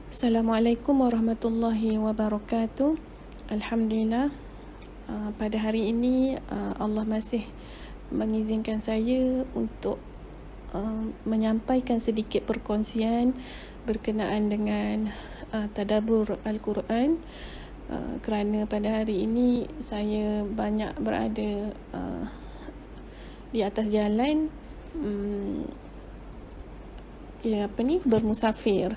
Assalamualaikum warahmatullahi wabarakatuh. Alhamdulillah, pada hari ini Allah masih mengizinkan saya untuk menyampaikan sedikit perkongsian berkenaan dengan tadabbur Al-Quran, kerana pada hari ini saya banyak berada di atas jalan, bermusafir.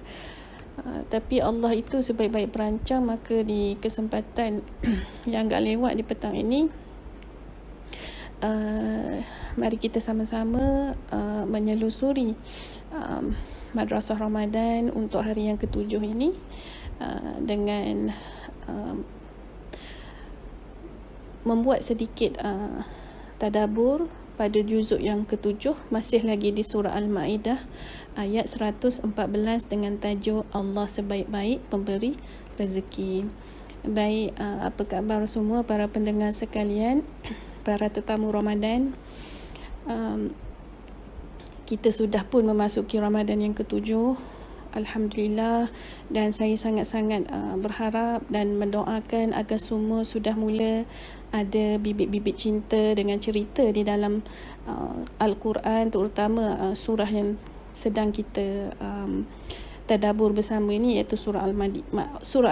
Tapi Allah itu sebaik-baik perancang, maka di kesempatan yang agak lewat di petang ini, mari kita sama-sama menyelusuri Madrasah Ramadan untuk hari yang ke-7 ini dengan membuat sedikit tadabbur pada juzuk yang ke-7, masih lagi di surah Al-Ma'idah ayat 114 dengan tajuk Allah sebaik-baik pemberi rezeki. Baik, apa khabar semua para pendengar sekalian, para tetamu Ramadan? Kita sudah pun memasuki Ramadan yang ke-7, Alhamdulillah, dan saya sangat-sangat berharap dan mendoakan agar semua sudah mula ada bibit-bibit cinta dengan cerita di dalam Al-Quran, terutama surah yang sedang kita tadabbur bersama ini, iaitu surah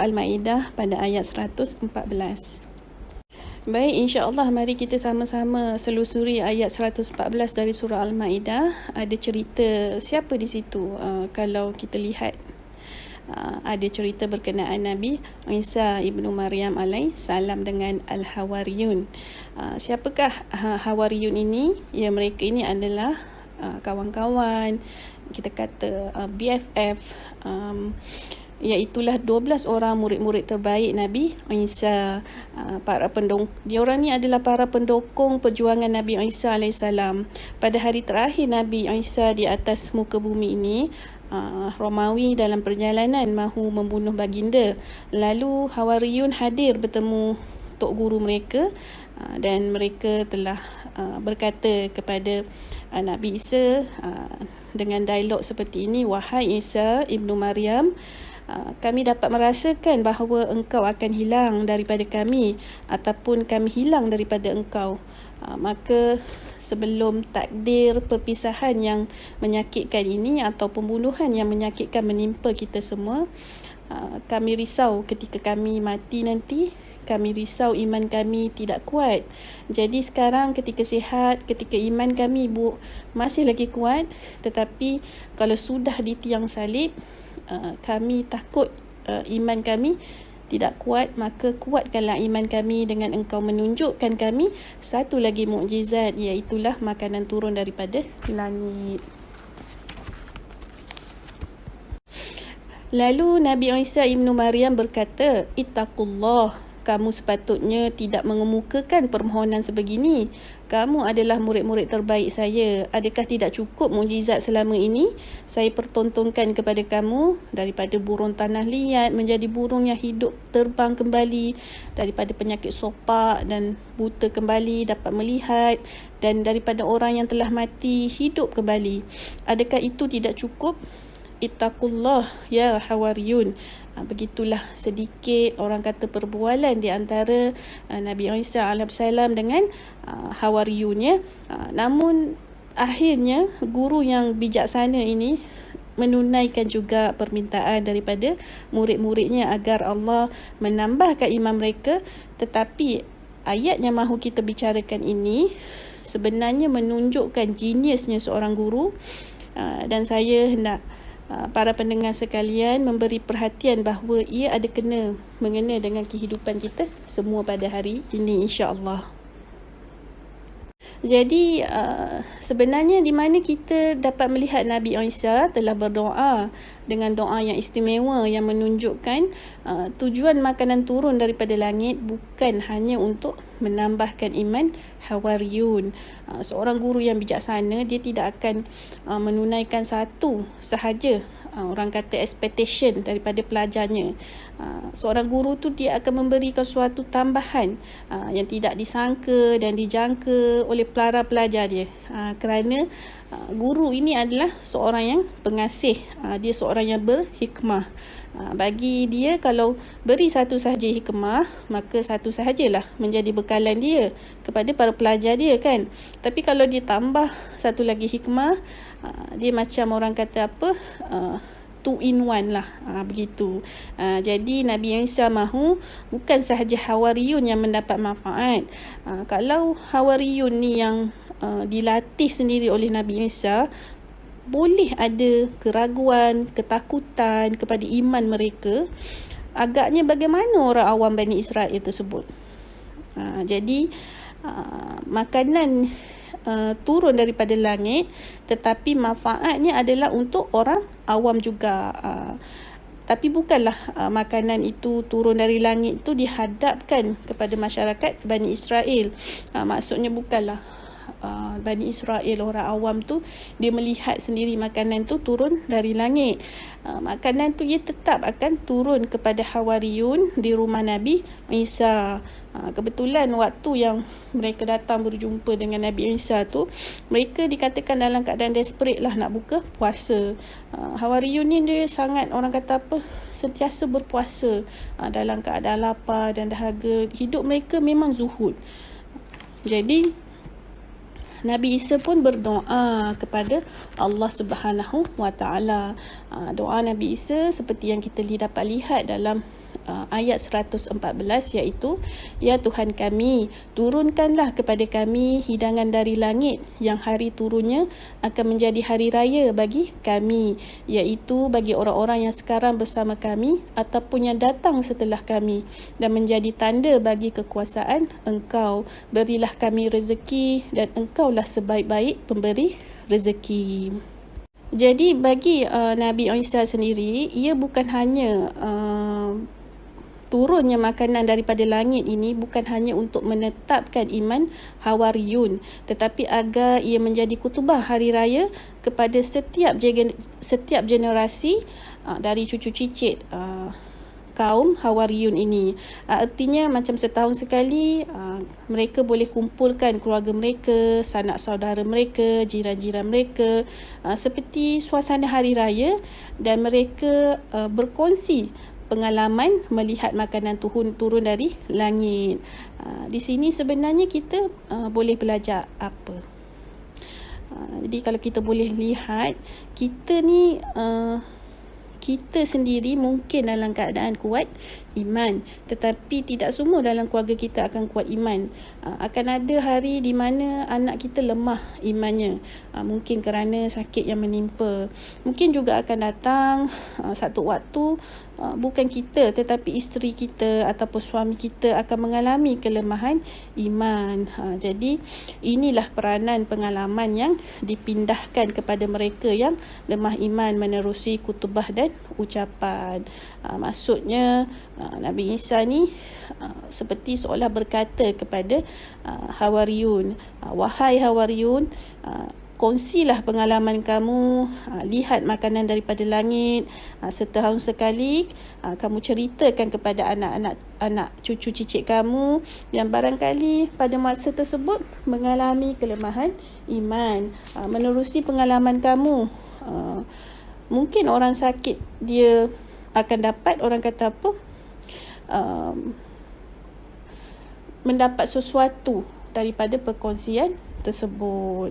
Al-Ma'idah pada ayat 114. Baik, insya-Allah mari kita sama-sama selusuri ayat 114 dari surah Al-Ma'idah. Ada cerita siapa di situ? Kalau kita lihat, ada cerita berkenaan Nabi Isa ibnu Maryam alaihissalam dengan Al-Hawariyun. Siapakah Hawariyun ini? Ya, mereka ini adalah kawan-kawan, kita kata BFF, iaitulah 12 orang murid-murid terbaik Nabi Isa. Diorang ni adalah para pendukung perjuangan Nabi Isa alaihissalam. Pada hari terakhir Nabi Isa di atas muka bumi ini, Romawi dalam perjalanan mahu membunuh baginda. Lalu Hawariyun hadir bertemu tok guru mereka, dan mereka telah berkata kepada Nabi Isa dengan dialog seperti ini, "Wahai Isa ibnu Maryam, kami dapat merasakan bahawa engkau akan hilang daripada kami ataupun kami hilang daripada engkau. Maka sebelum takdir perpisahan yang menyakitkan ini atau pembunuhan yang menyakitkan menimpa kita semua, kami risau ketika kami mati nanti. Kami risau iman kami tidak kuat. Jadi sekarang ketika sihat, ketika iman kami masih lagi kuat, tetapi kalau sudah di tiang salib, kami takut iman kami tidak kuat, maka kuatkanlah iman kami dengan engkau menunjukkan kami satu lagi mukjizat, iaitulah makanan turun daripada langit." Lalu Nabi Isa ibnu Maryam berkata, "Ittaqullah, kamu sepatutnya tidak mengemukakan permohonan sebegini. Kamu adalah murid-murid terbaik saya. Adakah tidak cukup mukjizat selama ini saya pertontonkan kepada kamu, daripada burung tanah liat menjadi burung yang hidup terbang kembali, daripada penyakit sopak dan buta kembali dapat melihat, dan daripada orang yang telah mati hidup kembali. Adakah itu tidak cukup? Ittaqullah ya Hawariyun." Begitulah sedikit orang kata perbualan di antara Nabi Isa alaihissalam dengan Hawariyun, ya. Namun akhirnya guru yang bijaksana ini menunaikan juga permintaan daripada murid-muridnya agar Allah menambahkan iman mereka. Tetapi ayat yang mahu kita bicarakan ini sebenarnya menunjukkan jeniusnya seorang guru, dan saya hendak para pendengar sekalian memberi perhatian bahawa ia ada mengena dengan kehidupan kita semua pada hari ini, insya-Allah. Jadi sebenarnya di mana kita dapat melihat Nabi Isa telah berdoa dengan doa yang istimewa yang menunjukkan tujuan makanan turun daripada langit bukan hanya untuk menambahkan iman Hawariyun. Seorang guru yang bijaksana, dia tidak akan menunaikan satu sahaja orang kata expectation daripada pelajarnya. Seorang guru tu dia akan memberikan suatu tambahan yang tidak disangka dan dijangka oleh para pelajar dia, kerana guru ini adalah seorang yang pengasih, dia seorang orang yang berhikmah. Bagi dia, kalau beri satu sahaja hikmah, maka satu sahajalah menjadi bekalan dia kepada para pelajar dia kan. Tapi kalau dia tambah satu lagi hikmah, dia macam orang kata apa, 2 in 1 lah, begitu. Jadi Nabi Isa mahu bukan sahaja Hawariyun yang mendapat manfaat. Kalau Hawariyun ni yang dilatih sendiri oleh Nabi Isa, boleh ada keraguan, ketakutan kepada iman mereka, agaknya bagaimana orang awam Bani Israel tersebut. Jadi makanan turun daripada langit, tetapi manfaatnya adalah untuk orang awam juga. Tapi bukanlah makanan itu turun dari langit itu dihadapkan kepada masyarakat Bani Israel. Maksudnya bukanlah Bani Israel, orang awam tu, dia melihat sendiri makanan tu turun dari langit. Makanan tu ia tetap akan turun kepada Hawariyun di rumah Nabi Isa. Kebetulan waktu yang mereka datang berjumpa dengan Nabi Isa tu, mereka dikatakan dalam keadaan desperate lah nak buka puasa. Hawariyun ni dia sangat, orang kata apa, sentiasa berpuasa dalam keadaan lapar dan dahaga. Hidup mereka memang zuhud. Jadi Nabi Isa pun berdoa kepada Allah Subhanahu wa Ta'ala. Doa Nabi Isa seperti yang kita dapat lihat dalam ayat 114, iaitu, Ya Tuhan kami, turunkanlah kepada kami hidangan dari langit yang hari turunnya akan menjadi hari raya bagi kami, iaitu bagi orang-orang yang sekarang bersama kami ataupun yang datang setelah kami, dan menjadi tanda bagi kekuasaan Engkau. Berilah kami rezeki dan Engkaulah sebaik-baik pemberi rezeki. Jadi bagi Nabi Isa sendiri, ia bukan hanya turunnya makanan daripada langit ini bukan hanya untuk menetapkan iman Hawariyun, tetapi agar ia menjadi kutubah hari raya kepada setiap generasi dari cucu cicit kaum Hawariyun ini. Artinya macam setahun sekali mereka boleh kumpulkan keluarga mereka, sanak saudara mereka, jiran-jiran mereka, seperti suasana hari raya, dan mereka berkongsi pengalaman melihat makanan turun dari langit. Di sini sebenarnya kita boleh belajar apa? Jadi kalau kita boleh lihat, kita ni kita sendiri mungkin dalam keadaan kuat iman, tetapi tidak semua dalam keluarga kita akan kuat iman. Akan ada hari di mana anak kita lemah imannya, mungkin kerana sakit yang menimpa. Mungkin juga akan datang satu waktu bukan kita tetapi isteri kita ataupun suami kita akan mengalami kelemahan iman. Jadi inilah peranan pengalaman yang dipindahkan kepada mereka yang lemah iman menerusi kutubah dan ucapan. Maksudnya Nabi Isa ni seperti seolah berkata kepada Hawariyun, wahai Hawariyun, kongsilah pengalaman kamu, lihat makanan daripada langit, setahun sekali kamu ceritakan kepada anak cucu cicit kamu yang barangkali pada masa tersebut mengalami kelemahan iman. Menerusi pengalaman kamu, mungkin orang sakit dia akan dapat, orang kata apa, mendapat sesuatu daripada perkongsian tersebut.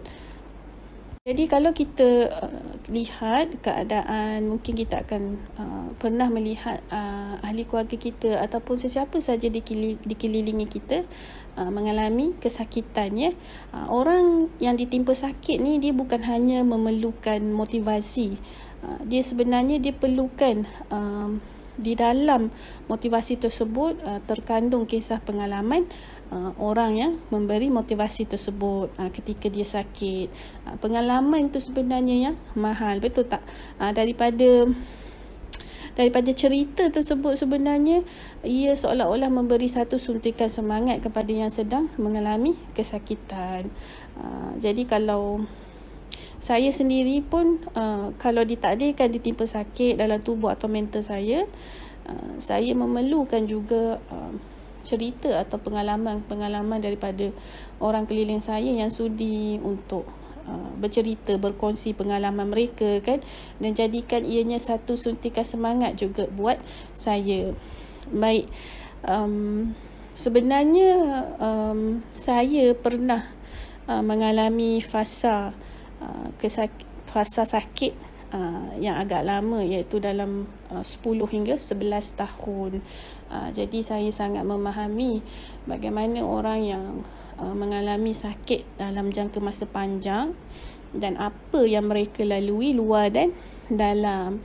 Jadi kalau kita lihat keadaan, mungkin kita akan pernah melihat ahli keluarga kita ataupun sesiapa saja dikelilingi kita mengalami kesakitan, ya. Orang yang ditimpa sakit ni dia bukan hanya memerlukan motivasi, dia sebenarnya dia perlukan di dalam motivasi tersebut terkandung kisah pengalaman orang yang memberi motivasi tersebut ketika dia sakit. Pengalaman itu sebenarnya yang mahal, betul tak? Daripada cerita tersebut sebenarnya ia seolah-olah memberi satu suntikan semangat kepada yang sedang mengalami kesakitan. Jadi kalau saya sendiri pun kalau ditakdirkan ditimpa sakit dalam tubuh atau mental saya memerlukan juga cerita atau pengalaman daripada orang keliling saya yang sudi untuk bercerita, berkongsi pengalaman mereka kan, dan jadikan ianya satu suntikan semangat juga buat saya. Baik, sebenarnya saya pernah mengalami fasa sakit yang agak lama, iaitu dalam 10 hingga 11 tahun. Jadi saya sangat memahami bagaimana orang yang mengalami sakit dalam jangka masa panjang dan apa yang mereka lalui luar dan dalam.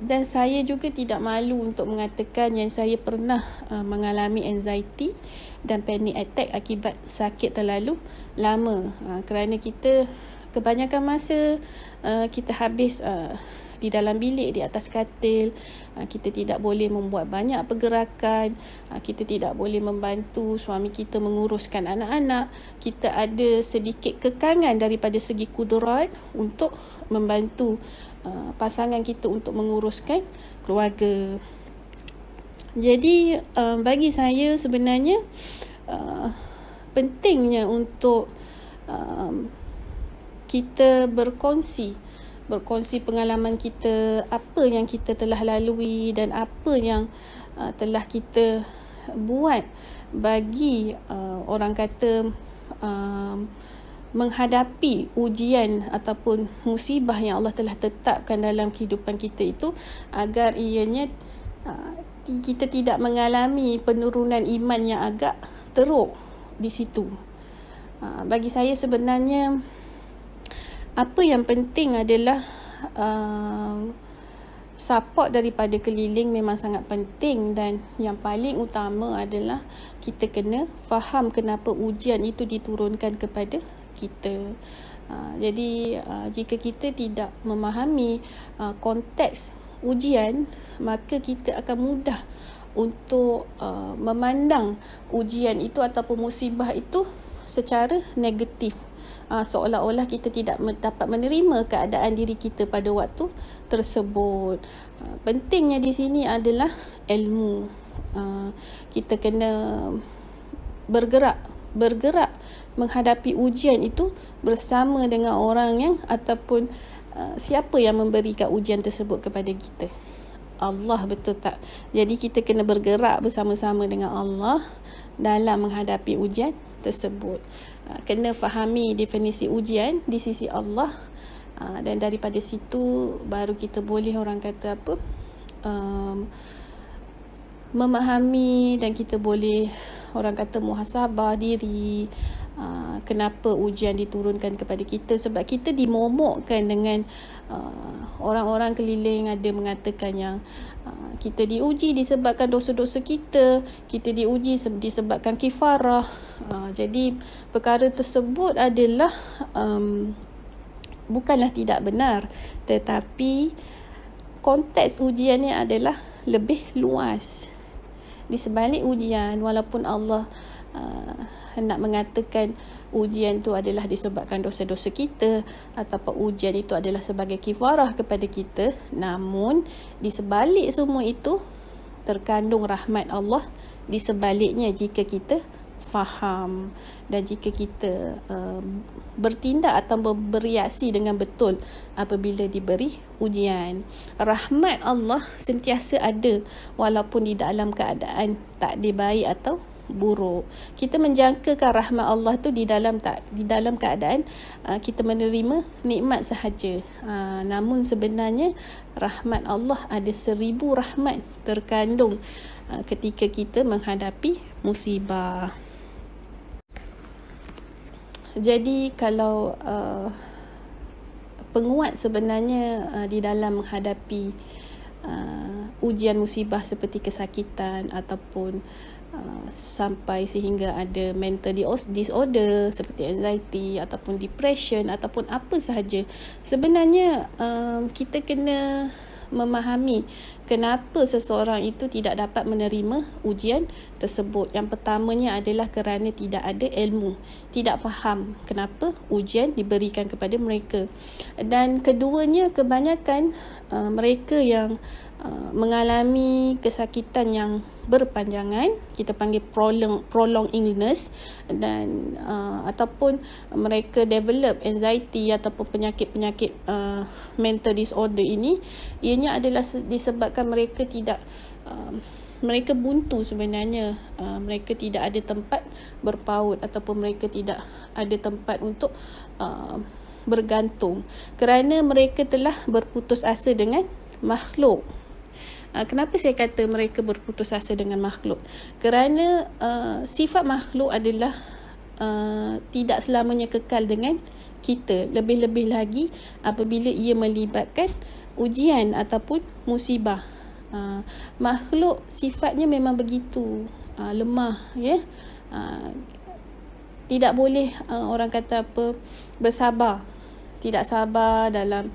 Dan saya juga tidak malu untuk mengatakan yang saya pernah mengalami anxiety dan panic attack akibat sakit terlalu lama. Kerana kita kebanyakan masa kita habis di dalam bilik, di atas katil. Kita tidak boleh membuat banyak pergerakan. Kita tidak boleh membantu suami kita menguruskan anak-anak. Kita ada sedikit kekangan daripada segi kudrat untuk membantu pasangan kita untuk menguruskan keluarga. Jadi bagi saya sebenarnya pentingnya untuk kita berkongsi pengalaman kita, apa yang kita telah lalui dan apa yang telah kita buat bagi orang kata menghadapi ujian ataupun musibah yang Allah telah tetapkan dalam kehidupan kita itu, agar ianya kita tidak mengalami penurunan iman yang agak teruk di situ. Bagi saya sebenarnya apa yang penting adalah support daripada keliling memang sangat penting, dan yang paling utama adalah kita kena faham kenapa ujian itu diturunkan kepada kita. Jadi jika kita tidak memahami konteks ujian, maka kita akan mudah untuk memandang ujian itu ataupun musibah itu secara negatif. Seolah-olah kita tidak dapat menerima keadaan diri kita pada waktu tersebut. Pentingnya di sini adalah ilmu. Kita kena bergerak menghadapi ujian itu bersama dengan orang yang ataupun siapa yang memberikan ujian tersebut kepada kita. Allah, betul tak? Jadi kita kena bergerak bersama-sama dengan Allah dalam menghadapi ujian tersebut. Kena fahami definisi ujian di sisi Allah, dan daripada situ baru kita boleh orang kata apa, memahami, dan kita boleh orang kata muhasabah diri. Kenapa ujian diturunkan kepada kita? Sebab kita dimomokkan dengan orang-orang keliling ada mengatakan yang kita diuji disebabkan dosa-dosa kita diuji disebabkan kifarah. Jadi perkara tersebut adalah bukanlah tidak benar, tetapi konteks ujiannya adalah lebih luas. Di sebalik ujian, walaupun Allah hendak mengatakan ujian itu adalah disebabkan dosa-dosa kita, ataupun ujian itu adalah sebagai kifarah kepada kita, namun di sebalik semua itu terkandung rahmat Allah di sebaliknya jika kita faham dan jika kita bertindak atau bereaksi dengan betul apabila diberi ujian. Rahmat Allah sentiasa ada walaupun di dalam keadaan takdir baik atau buruk. Kita menjangkakan rahmat Allah tu di dalam keadaan kita menerima nikmat sahaja. Namun sebenarnya rahmat Allah ada 1000 rahmat terkandung ketika kita menghadapi musibah. Jadi kalau penguat sebenarnya di dalam menghadapi ujian musibah seperti kesakitan ataupun sampai sehingga ada mental disorder seperti anxiety ataupun depression ataupun apa sahaja, sebenarnya kita kena memahami kenapa seseorang itu tidak dapat menerima ujian tersebut. Yang pertamanya adalah kerana tidak ada ilmu, tidak faham kenapa ujian diberikan kepada mereka. Dan keduanya, kebanyakan mereka yang mengalami kesakitan yang berpanjangan, kita panggil prolonged illness, dan ataupun mereka develop anxiety ataupun penyakit-penyakit mental disorder ini, ianya adalah disebabkan mereka mereka buntu sebenarnya. Mereka tidak ada tempat berpaut ataupun mereka tidak ada tempat untuk bergantung kerana mereka telah berputus asa dengan makhluk. Kenapa saya kata mereka berputus asa dengan makhluk? Kerana sifat makhluk adalah tidak selamanya kekal dengan kita. Lebih-lebih lagi apabila ia melibatkan ujian ataupun musibah. Makhluk sifatnya memang begitu lemah, ya. Tidak boleh orang kata bersabar. Tidak sabar dalam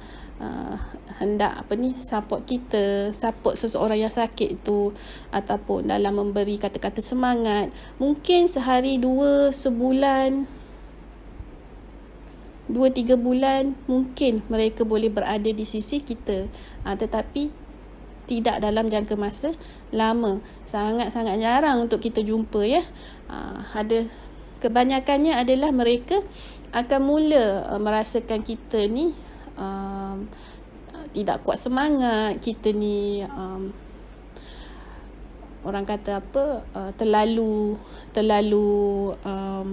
hendak support seseorang yang sakit tu, ataupun dalam memberi kata-kata semangat. Mungkin sehari, 2, sebulan, 2-3 bulan mungkin mereka boleh berada di sisi kita, tetapi tidak dalam jangka masa lama. Sangat-sangat jarang untuk kita jumpa, ya. Ada kebanyakannya adalah mereka akan mula merasakan kita ni tidak kuat semangat, kita ni orang kata terlalu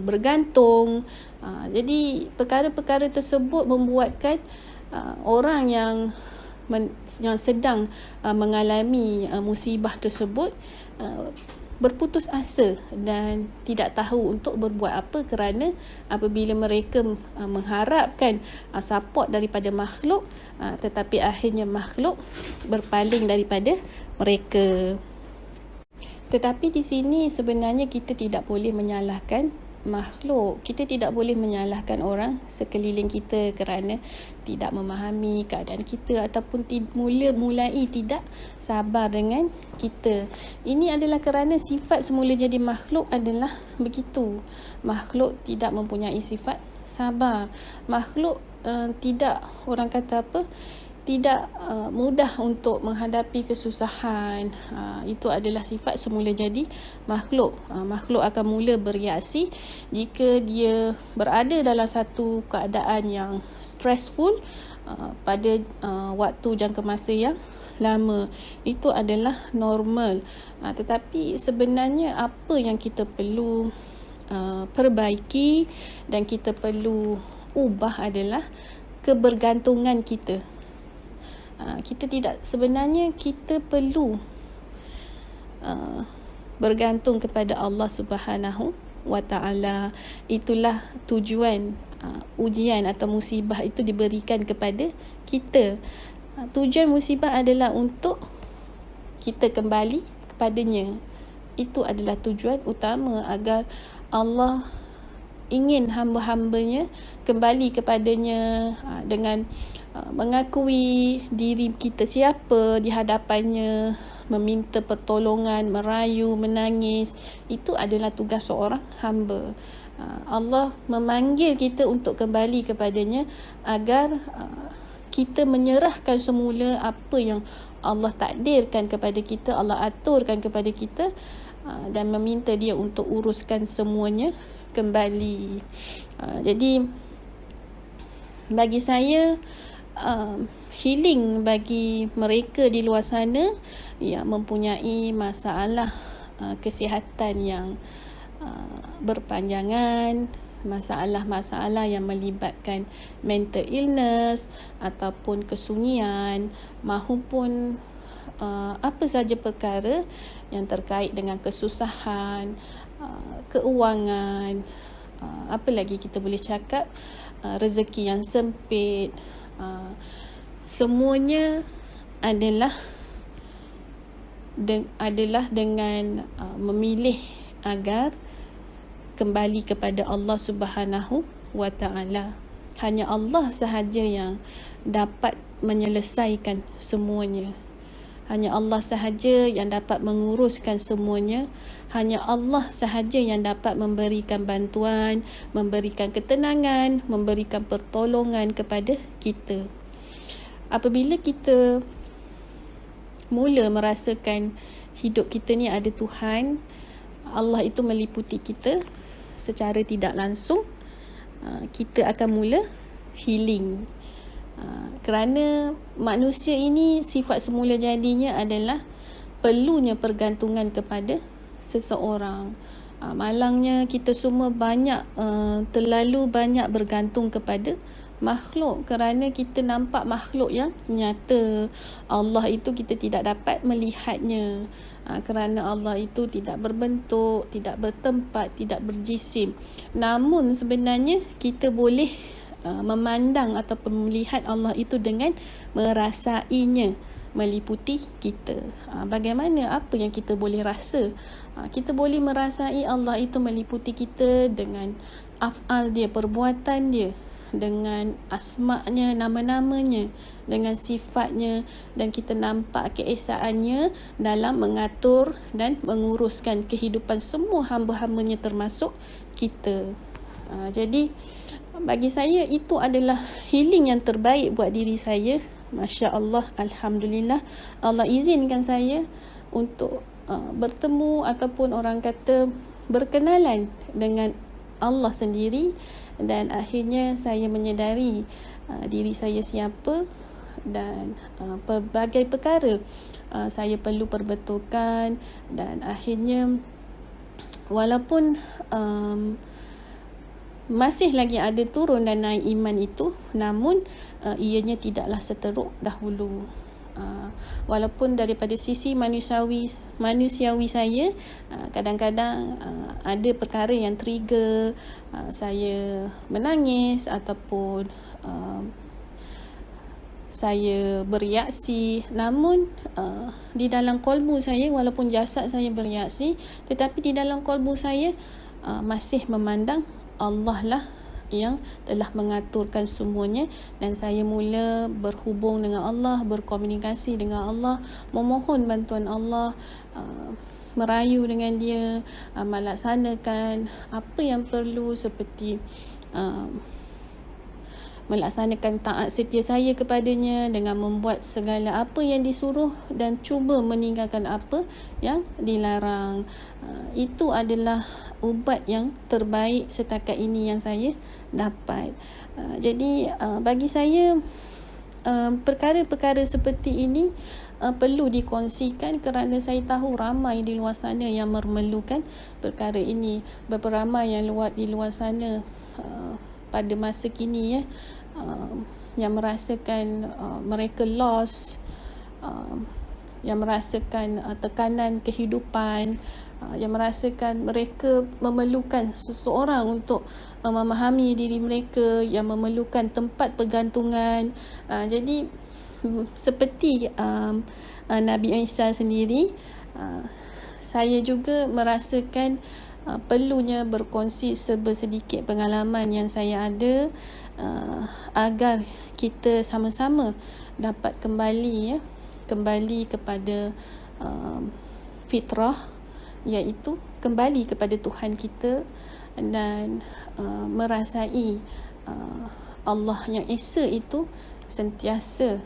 bergantung. Jadi perkara-perkara tersebut membuatkan orang yang sedang mengalami musibah tersebut berputus asa dan tidak tahu untuk berbuat apa, kerana apabila mereka mengharapkan support daripada makhluk, tetapi akhirnya makhluk berpaling daripada mereka. Tetapi di sini sebenarnya kita tidak boleh menyalahkan makhluk. Kita tidak boleh menyalahkan orang sekeliling kita kerana tidak memahami keadaan kita ataupun mulai tidak sabar dengan kita. Ini adalah kerana sifat semula jadi makhluk adalah begitu. Makhluk tidak mempunyai sifat sabar. Makhluk tidak mudah untuk menghadapi kesusahan. Itu adalah sifat semula jadi makhluk. Makhluk akan mula bereaksi jika dia berada dalam satu keadaan yang stressful pada waktu jangka masa yang lama. Itu adalah normal. Tetapi sebenarnya apa yang kita perlu perbaiki dan kita perlu ubah adalah kebergantungan kita. Sebenarnya kita perlu bergantung kepada Allah Subhanahu wa Ta'ala. Itulah tujuan ujian atau musibah itu diberikan kepada kita. Tujuan musibah adalah untuk kita kembali kepadanya. Itu adalah tujuan utama, agar Allah ingin hamba-hambanya kembali kepadanya dengan mengakui diri kita siapa di hadapannya, meminta pertolongan, merayu, menangis. Itu adalah tugas seorang hamba. Allah memanggil kita untuk kembali kepadanya agar kita menyerahkan semula apa yang Allah takdirkan kepada kita, Allah aturkan kepada kita, dan meminta dia untuk uruskan semuanya kembali. Jadi bagi saya, healing bagi mereka di luar sana yang mempunyai masalah kesihatan yang berpanjangan, masalah-masalah yang melibatkan mental illness ataupun kesunyian, mahupun apa saja perkara yang terkait dengan kesusahan, keuangan, apa lagi kita boleh cakap, rezeki yang sempit, semuanya adalah dengan memilih agar kembali kepada Allah Subhanahu wa Ta'ala. Hanya Allah sahaja yang dapat menyelesaikan semuanya. Hanya Allah sahaja yang dapat menguruskan semuanya. Hanya Allah sahaja yang dapat memberikan bantuan, memberikan ketenangan, memberikan pertolongan kepada kita. Apabila kita mula merasakan hidup kita ni ada Tuhan, Allah itu meliputi kita secara tidak langsung, kita akan mula healing. Kerana manusia ini sifat semula jadinya adalah perlunya pergantungan kepada seseorang. Malangnya kita semua terlalu banyak bergantung kepada makhluk, kerana kita nampak makhluk yang nyata. Allah itu kita tidak dapat melihatnya, kerana Allah itu tidak berbentuk, tidak bertempat, tidak berjisim. Namun sebenarnya kita boleh memandang ataupun melihat Allah itu dengan merasainya, meliputi kita. Bagaimana, apa yang kita boleh rasa? Kita boleh merasai Allah itu meliputi kita dengan af'al dia, perbuatan dia, dengan asma'nya, nama-namanya, dengan sifatnya, dan kita nampak keesaannya dalam mengatur dan menguruskan kehidupan semua hamba-hambanya termasuk kita. Jadi bagi saya itu adalah healing yang terbaik buat diri saya. Masya Allah, Alhamdulillah, Allah izinkan saya untuk bertemu ataupun orang kata berkenalan dengan Allah sendiri, dan akhirnya saya menyedari diri saya siapa, dan pelbagai perkara saya perlu perbetulkan, dan akhirnya walaupun masih lagi ada turun dan naik iman itu, namun ianya tidaklah seteruk dahulu. Walaupun daripada sisi manusiawi saya, kadang-kadang ada perkara yang trigger saya menangis ataupun saya bereaksi. Namun di dalam kolbu saya, walaupun jasad saya bereaksi, tetapi di dalam kolbu saya masih memandang Allah lah yang telah mengaturkan semuanya, dan saya mula berhubung dengan Allah, berkomunikasi dengan Allah, memohon bantuan Allah, merayu dengan dia, melaksanakan apa yang perlu, seperti melaksanakan taat setia saya kepadanya dengan membuat segala apa yang disuruh dan cuba meninggalkan apa yang dilarang. Itu adalah ubat yang terbaik setakat ini yang saya dapat. Jadi bagi saya perkara-perkara seperti ini perlu dikongsikan, kerana saya tahu ramai di luar sana yang memerlukan perkara ini. Berapa ramai yang di luar sana pada masa kini yang merasakan mereka lost, yang merasakan tekanan kehidupan, yang merasakan mereka memerlukan seseorang untuk memahami diri mereka, yang memerlukan tempat pergantungan. Jadi seperti Nabi Isa sendiri, saya juga merasakan perlunya berkongsi sedikit pengalaman yang saya ada, agar kita sama-sama dapat kembali kepada fitrah, iaitu kembali kepada Tuhan kita, dan merasai Allah yang Esa itu sentiasa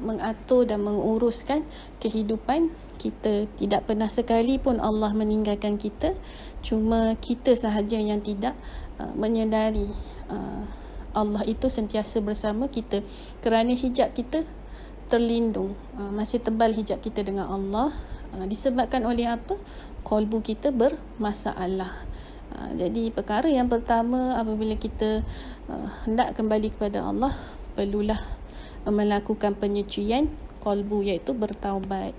mengatur dan menguruskan kehidupan kita. Tidak pernah sekali pun Allah meninggalkan kita, cuma kita sahaja yang tidak menyedari Allah itu sentiasa bersama kita, kerana hijab kita terlindung, masih tebal hijab kita dengan Allah. Disebabkan oleh apa? Kolbu kita bermasalah. Jadi perkara yang pertama, apabila kita hendak kembali kepada Allah, perlulah melakukan penyucian kolbu, iaitu bertaubat.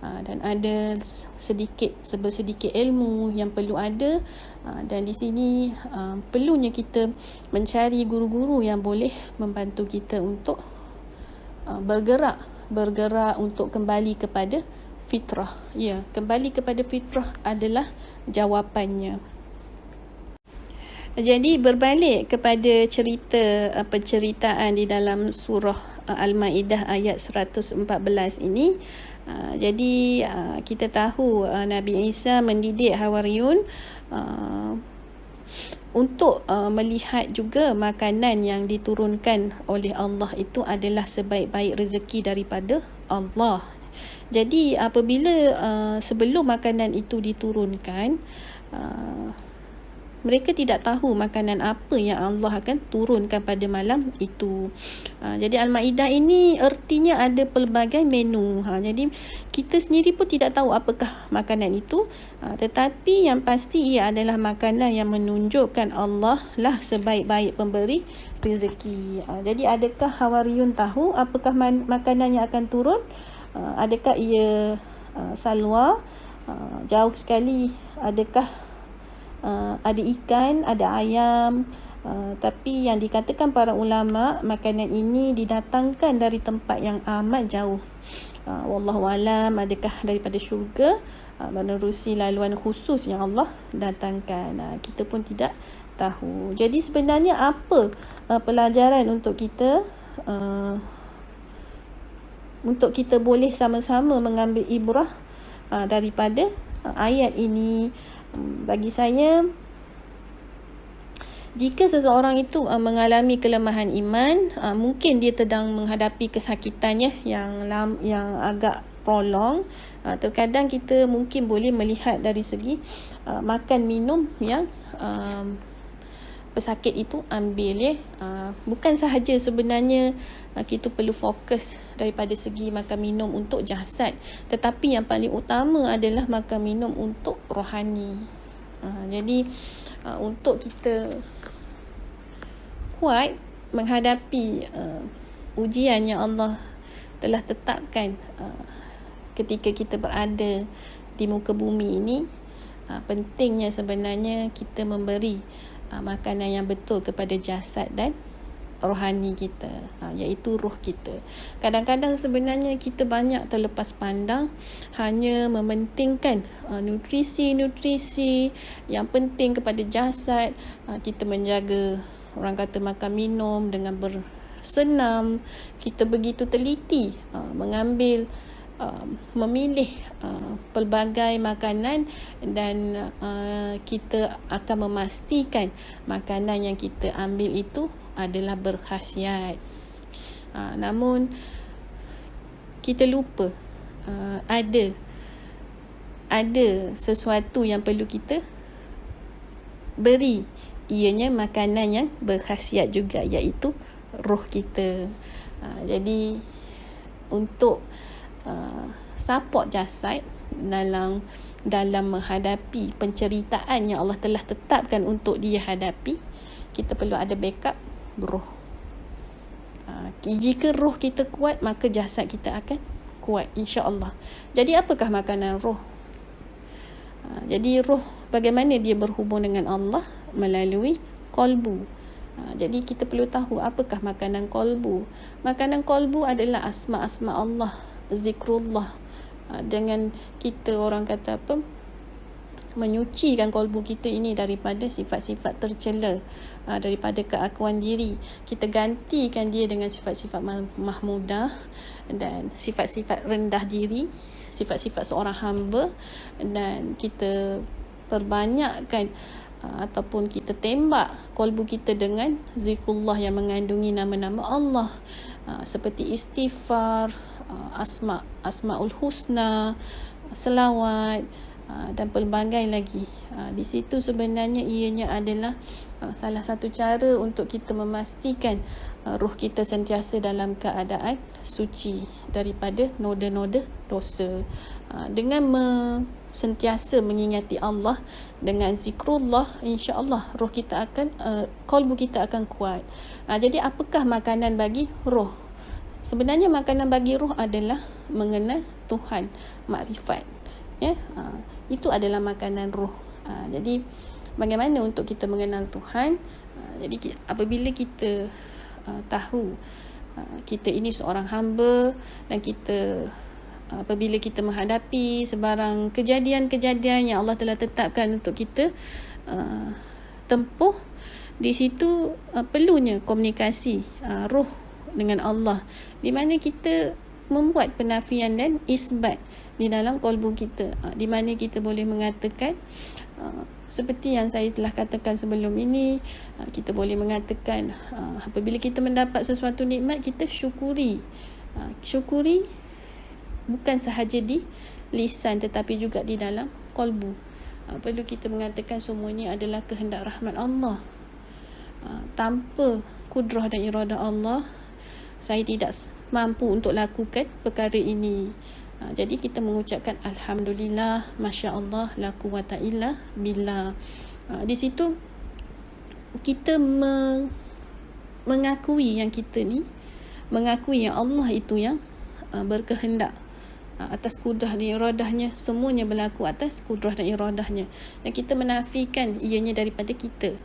Dan ada sedikit ilmu yang perlu ada, dan di sini perlunya kita mencari guru-guru yang boleh membantu kita untuk bergerak untuk kembali kepada fitrah. Ya, kembali kepada fitrah adalah jawapannya. Jadi berbalik kepada penceritaan di dalam surah Al-Maidah ayat 114 ini. Jadi kita tahu Nabi Isa mendidik Hawariyun untuk melihat juga makanan yang diturunkan oleh Allah itu adalah sebaik-baik rezeki daripada Allah. Jadi apabila sebelum makanan itu diturunkan, mereka tidak tahu makanan apa yang Allah akan turunkan pada malam itu. Jadi Al-Maidah ini ertinya ada pelbagai menu. Jadi kita sendiri pun tidak tahu apakah makanan itu. Tetapi yang pasti ia adalah makanan yang menunjukkan Allah lah sebaik-baik pemberi rezeki. Jadi adakah Hawariyun tahu apakah makanan yang akan turun? Adakah ia salwa? Jauh sekali. Adakah ada ikan, ada ayam, tapi yang dikatakan para ulama, makanan ini didatangkan dari tempat yang amat jauh. Wallahu alam, adakah daripada syurga menerusi laluan khusus yang Allah datangkan, kita pun tidak tahu. Jadi sebenarnya apa pelajaran untuk kita boleh sama-sama mengambil ibrah daripada ayat ini? Bagi saya, jika seseorang itu mengalami kelemahan iman, mungkin dia sedang menghadapi kesakitannya yang agak prolong. Terkadang kita mungkin boleh melihat dari segi makan minum yang pesakit itu ambil, bukan sahaja sebenarnya kita perlu fokus daripada segi makan minum untuk jasad, tetapi yang paling utama adalah makan minum untuk rohani. Jadi untuk kita kuat menghadapi ujian yang Allah telah tetapkan ketika kita berada di muka bumi ini, pentingnya sebenarnya kita memberi makanan yang betul kepada jasad dan rohani kita, iaitu ruh kita. Kadang-kadang sebenarnya kita banyak terlepas pandang, hanya mementingkan nutrisi yang penting kepada jasad. Kita menjaga, orang kata, makan minum dengan bersenam. Kita begitu teliti mengambil, memilih pelbagai makanan, dan kita akan memastikan makanan yang kita ambil itu adalah berkhasiat. Namun kita lupa ada sesuatu yang perlu kita beri, ianya makanan yang berkhasiat juga, iaitu roh kita. Jadi untuk support jasad dalam menghadapi penceritaan yang Allah telah tetapkan untuk dia hadapi, kita perlu ada backup roh. Jika roh kita kuat, maka jasad kita akan kuat, insya-Allah. Jadi apakah makanan roh? Jadi roh, bagaimana dia berhubung dengan Allah? Melalui qalbu. Jadi kita perlu tahu apakah makanan qalbu. Makanan qalbu adalah asma-asma Allah, zikrullah. Dengan kita, orang kata apa, menyucikan qalbu kita ini daripada sifat-sifat tercela, daripada keakuan diri. Kita gantikan dia dengan sifat-sifat mahmudah dan sifat-sifat rendah diri, sifat-sifat seorang hamba, dan kita perbanyakkan ataupun kita tembak qalbu kita dengan zikrullah yang mengandungi nama-nama Allah, seperti istighfar, asmaul husna, selawat, dan pelbagai lagi. Di situ sebenarnya ianya adalah salah satu cara untuk kita memastikan ruh kita sentiasa dalam keadaan suci daripada noda-noda dosa. Dengan sentiasa mengingati Allah dengan zikrullah, insya-Allah roh kita akan qalbu kita akan kuat. Jadi apakah makanan bagi roh? Sebenarnya makanan bagi roh adalah mengenal Tuhan, makrifat. Itu adalah makanan roh. Jadi bagaimana untuk kita mengenal Tuhan? Jadi apabila kita tahu kita ini seorang hamba, dan kita apabila kita menghadapi sebarang kejadian-kejadian yang Allah telah tetapkan untuk kita tempuh, di situ perlunya komunikasi roh dengan Allah, di mana kita membuat penafian dan isbat di dalam qalbu kita, di mana kita boleh mengatakan seperti yang saya telah katakan sebelum ini, kita boleh mengatakan apabila kita mendapat sesuatu nikmat, kita syukuri bukan sahaja di lisan tetapi juga di dalam qalbu. Perlu kita mengatakan semuanya adalah kehendak rahmat Allah. Tanpa kudrah dan iradah Allah, saya tidak mampu untuk lakukan perkara ini. Jadi kita mengucapkan alhamdulillah, masya-Allah, la quwata illa billah. Di situ kita mengakui yang kita ni, mengakui yang Allah itu yang berkehendak atas kudrah dan iradahnya, semuanya berlaku atas kudrah dan iradahnya, dan kita menafikan ianya daripada kita.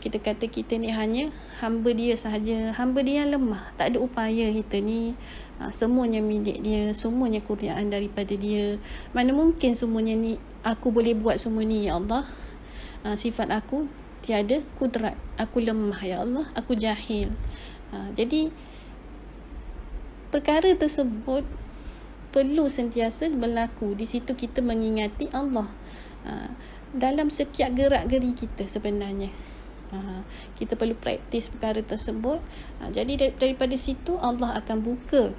Kita kata kita ni hanya hamba dia sahaja, hamba dia yang lemah, tak ada upaya kita ni, semuanya milik dia, semuanya kurniaan daripada dia. Mana mungkin semuanya ni aku boleh buat semua ni, ya Allah. Sifat aku tiada kudrat, aku lemah, ya Allah, aku jahil. Jadi perkara tersebut perlu sentiasa berlaku. Di situ kita mengingati Allah dalam setiap gerak-geri kita sebenarnya. Kita perlu praktis perkara tersebut. Jadi daripada situ Allah akan buka,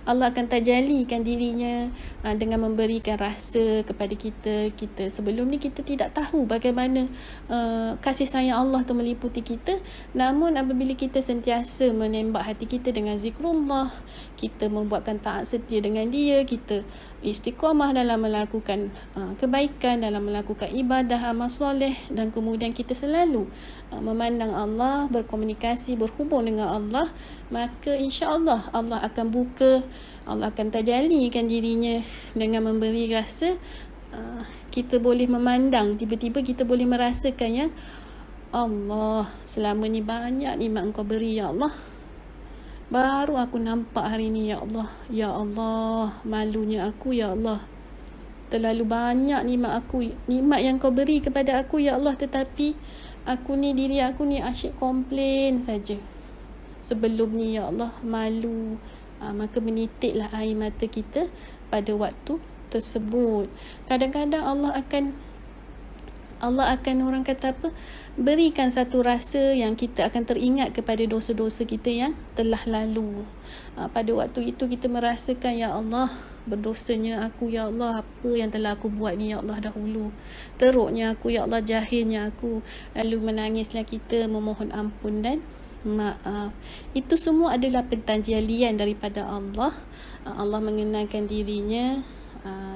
Allah akan tajalikan dirinya dengan memberikan rasa kepada kita. Sebelum ni kita tidak tahu bagaimana kasih sayang Allah tu meliputi kita. Namun apabila kita sentiasa menembak hati kita dengan zikrullah, kita membuatkan taat setia dengan dia, kita istiqamah dalam melakukan kebaikan, dalam melakukan ibadah, amal soleh, dan kemudian kita selalu memandang Allah, berkomunikasi, berhubung dengan Allah, maka insya-Allah Allah akan buka, Allah akan tajalikan dirinya dengan memberi rasa. Kita boleh memandang, tiba-tiba kita boleh merasakan yang Allah, selama ni banyak nikmat Engkau beri, ya Allah. Baru aku nampak hari ni, ya Allah. Ya Allah, malunya aku, ya Allah. Terlalu banyak nikmat yang Kau beri kepada aku, ya Allah, tetapi diri aku ni asyik komplain saja. Sebelum ni, ya Allah, malu. Maka menitiklah air mata kita pada waktu tersebut. Kadang-kadang Allah akan orang kata apa, berikan satu rasa yang kita akan teringat kepada dosa-dosa kita yang telah lalu. Pada waktu itu kita merasakan, ya Allah, berdosanya aku, ya Allah, apa yang telah aku buat ni, ya Allah, dahulu. Teruknya aku, ya Allah, jahilnya aku. Lalu menangislah kita, memohon ampun dan maaf. Itu semua adalah pentajalian daripada Allah. Allah mengenalkan dirinya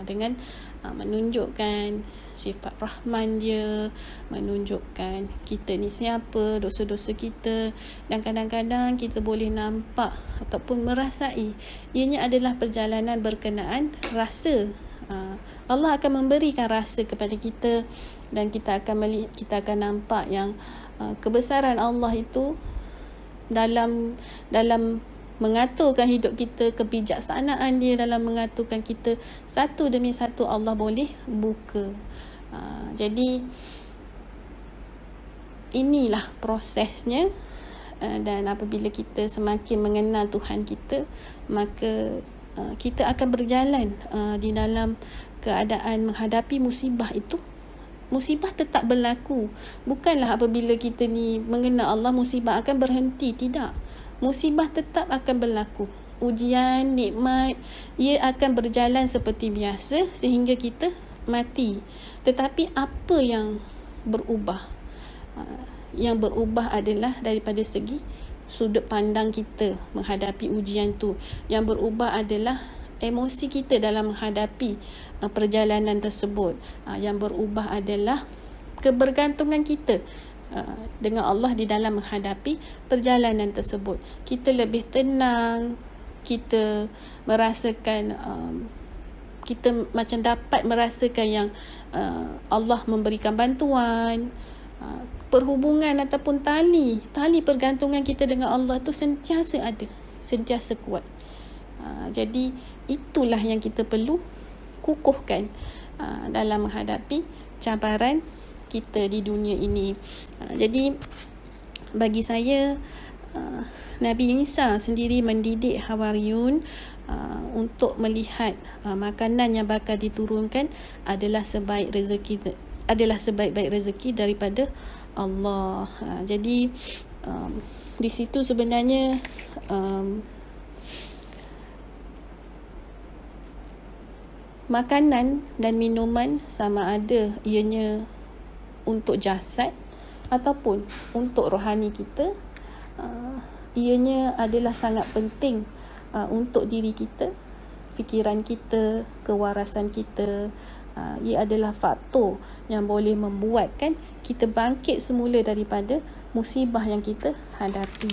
dengan menunjukkan sifat Rahman dia, menunjukkan kita ni siapa, dosa-dosa kita, dan kadang-kadang kita boleh nampak ataupun merasai ianya adalah perjalanan berkenaan rasa. Allah akan memberikan rasa kepada kita, dan kita akan nampak yang kebesaran Allah itu dalam mengaturkan hidup kita, kebijaksanaan dia dalam mengaturkan kita, satu demi satu Allah boleh buka. Jadi inilah prosesnya, dan apabila kita semakin mengenal Tuhan kita, maka kita akan berjalan di dalam keadaan menghadapi musibah itu. Musibah tetap berlaku. Bukanlah apabila kita ni mengenal Allah, musibah akan berhenti. Tidak. Musibah tetap akan berlaku. Ujian, nikmat, ia akan berjalan seperti biasa sehingga kita mati. Tetapi apa yang berubah? Yang berubah adalah daripada segi sudut pandang kita menghadapi ujian tu. Yang berubah adalah emosi kita dalam menghadapi perjalanan tersebut. Yang berubah adalah kebergantungan kita dengan Allah di dalam menghadapi perjalanan tersebut. Kita lebih tenang, kita merasakan kita macam dapat merasakan yang Allah memberikan bantuan. Perhubungan ataupun tali pergantungan kita dengan Allah tu sentiasa ada, sentiasa kuat. Jadi itulah yang kita perlu kukuhkan dalam menghadapi cabaran kita di dunia ini. Jadi bagi saya, Nabi Isa sendiri mendidik Hawariyun untuk melihat makanan yang bakal diturunkan adalah sebaik-baik rezeki daripada Allah. Jadi di situ sebenarnya makanan dan minuman sama ada ianya untuk jasad ataupun untuk rohani kita, ianya adalah sangat penting untuk diri kita, fikiran kita, kewarasan kita. Ia adalah faktor yang boleh membuatkan kita bangkit semula daripada musibah yang kita hadapi.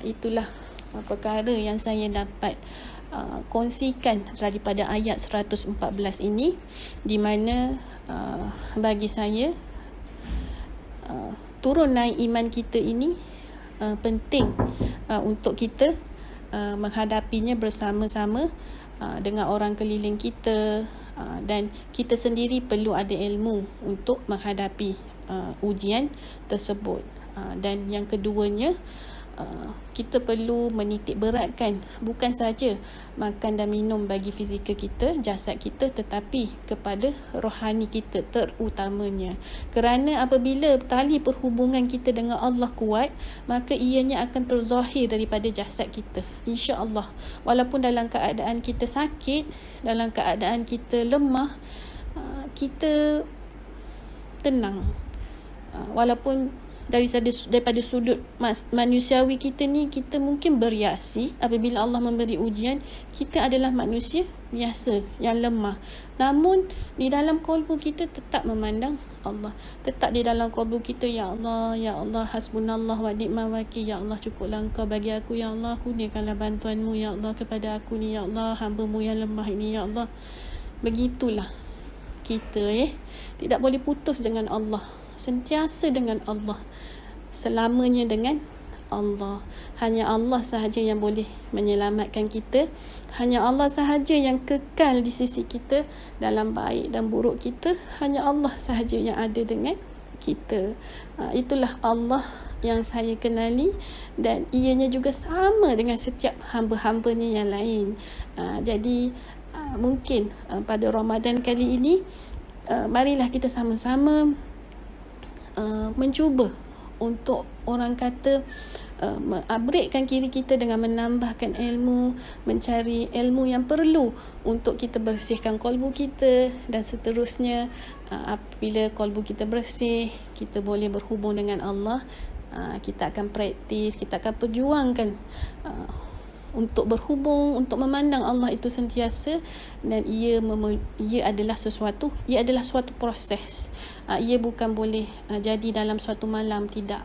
Itulah perkara yang saya dapat kongsikan daripada ayat 114 ini, di mana bagi saya turun naik iman kita ini penting untuk kita menghadapinya bersama-sama dengan orang keliling kita, dan kita sendiri perlu ada ilmu untuk menghadapi ujian tersebut. Dan yang keduanya, kita perlu menitik beratkan bukan saja makan dan minum bagi fizikal kita, jasad kita, tetapi kepada rohani kita terutamanya. Kerana apabila tali perhubungan kita dengan Allah kuat, maka ianya akan terzahir daripada jasad kita, insya-Allah. Walaupun dalam keadaan kita sakit, dalam keadaan kita lemah, kita tenang. Walaupun daripada sudut manusiawi kita ni, kita mungkin bereaksi apabila Allah memberi ujian. Kita adalah manusia biasa yang lemah, namun di dalam kalbu kita tetap memandang Allah. Tetap di dalam kalbu kita, ya Allah, hasbunallah wa ni'mal wakil, ya Allah, cukuplah Engkau bagi aku, ya Allah, kurniakanlah bantuanmu, ya Allah, kepada aku ni, ya Allah, hamba-Mu yang lemah ini, ya Allah. Begitulah kita, tidak boleh putus dengan Allah, sentiasa dengan Allah, selamanya dengan Allah. Hanya Allah sahaja yang boleh menyelamatkan kita. Hanya Allah sahaja yang kekal di sisi kita dalam baik dan buruk kita. Hanya Allah sahaja yang ada dengan kita. Itulah Allah yang saya kenali, dan ianya juga sama dengan setiap hamba-hambanya yang lain. Jadi mungkin pada Ramadan kali ini, marilah kita sama-sama mencuba untuk, orang kata, mengupgradekan diri kita dengan menambahkan ilmu, mencari ilmu yang perlu untuk kita bersihkan kalbu kita, dan seterusnya. Apabila kalbu kita bersih, kita boleh berhubung dengan Allah. Kita akan praktis, kita akan perjuangkan untuk berhubung, untuk memandang Allah itu sentiasa, dan ia adalah suatu proses. Ia bukan boleh jadi dalam suatu malam, tidak.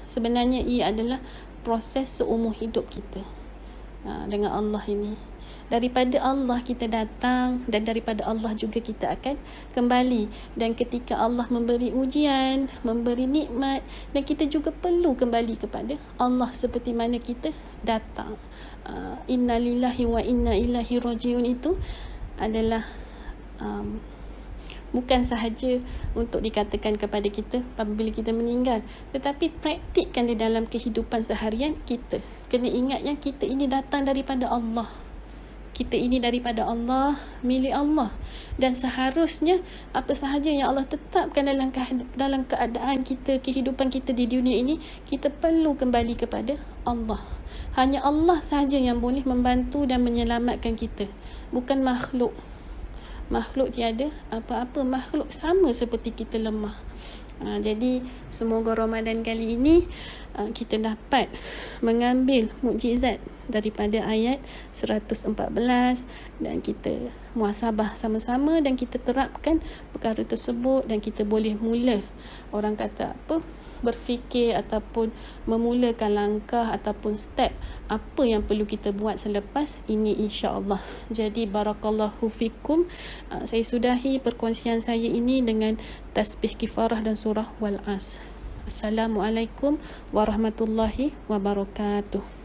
Sebenarnya ia adalah proses seumur hidup kita dengan Allah ini. Daripada Allah kita datang, dan daripada Allah juga kita akan kembali. Dan ketika Allah memberi ujian, memberi nikmat, dan kita juga perlu kembali kepada Allah seperti mana kita datang. Inna lillahi wa inna ilaihi rajiun itu adalah bukan sahaja untuk dikatakan kepada kita apabila kita meninggal, tetapi praktikkan di dalam kehidupan seharian kita. Kena ingat yang kita ini datang daripada Allah. Kita ini daripada Allah, milik Allah. Dan seharusnya apa sahaja yang Allah tetapkan dalam keadaan kita, kehidupan kita di dunia ini, kita perlu kembali kepada Allah. Hanya Allah sahaja yang boleh membantu dan menyelamatkan kita, bukan makhluk. Makhluk tiada apa-apa, makhluk sama seperti kita lemah. Jadi semoga Ramadan kali ini kita dapat mengambil mukjizat daripada ayat 114, dan kita muhasabah sama-sama, dan kita terapkan perkara tersebut, dan kita boleh mula, orang kata apa, berfikir ataupun memulakan langkah ataupun step apa yang perlu kita buat selepas ini, insya-Allah. Jadi barakallahu fikum. Saya sudahi perkongsian saya ini dengan tasbih kifarah dan surah Wal As. Assalamualaikum warahmatullahi wabarakatuh.